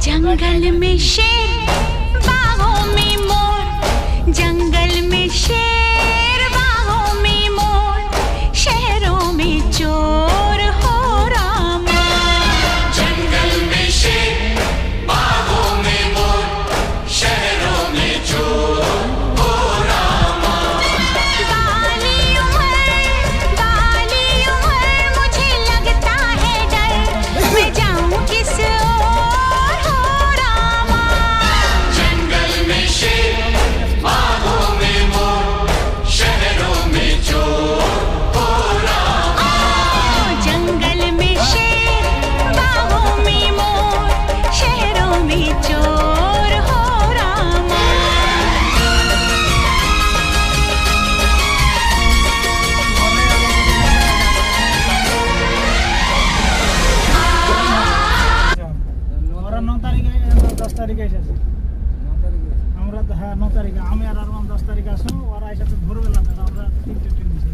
जंगल में शेर बाहों में मोर, जंगल में शेर बाहों में मोर, शहरों में चोर हो रामा। जंगल में शेर बागों में मोर, शहरों में चोर हो रामा। बाली उम्र मुझे लगता है डर, मैं जाऊं किस ओर हो रामा। जंगल में शेर बागों में मोर, शहरों में चोर हो रामा। जंगल में शेर बाहों में मोर, शहरों में चोर हो रामा। ওরা 9 তারিখে 10 তারিখে এসেছে। আমরা হ্যাঁ 9 তারিখে আমি আর আরমান 10 তারিখে আসবো, ওরা এসে তো ভোরবেলা আমরা 3টে ট্রেন দিছি।